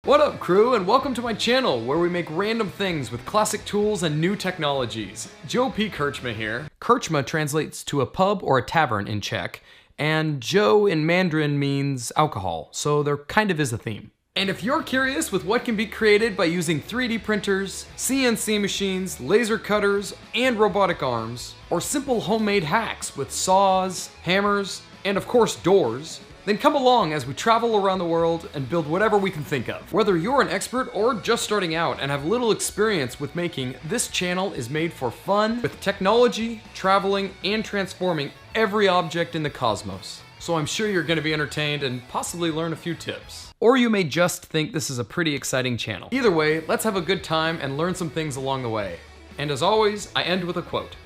What up, crew, and welcome to my channel where we make random things with classic tools and new technologies. Joe P. Krcma here. Krcma translates to a pub or a tavern in Czech, and Joe in Mandarin means alcohol, so there kind of is a theme. And if you're curious with what can be created by using 3D printers, CNC machines, laser cutters, and robotic arms, or simple homemade hacks with saws, hammers, and of course doors, then come along as we travel around the world and build whatever we can think of. Whether you're an expert or just starting out and have little experience with making, this channel is made for fun with technology, traveling, and transforming every object in the cosmos. So I'm sure you're going to be entertained and possibly learn a few tips. Or you may just think this is a pretty exciting channel. Either way, let's have a good time and learn some things along the way. And as always, I end with a quote.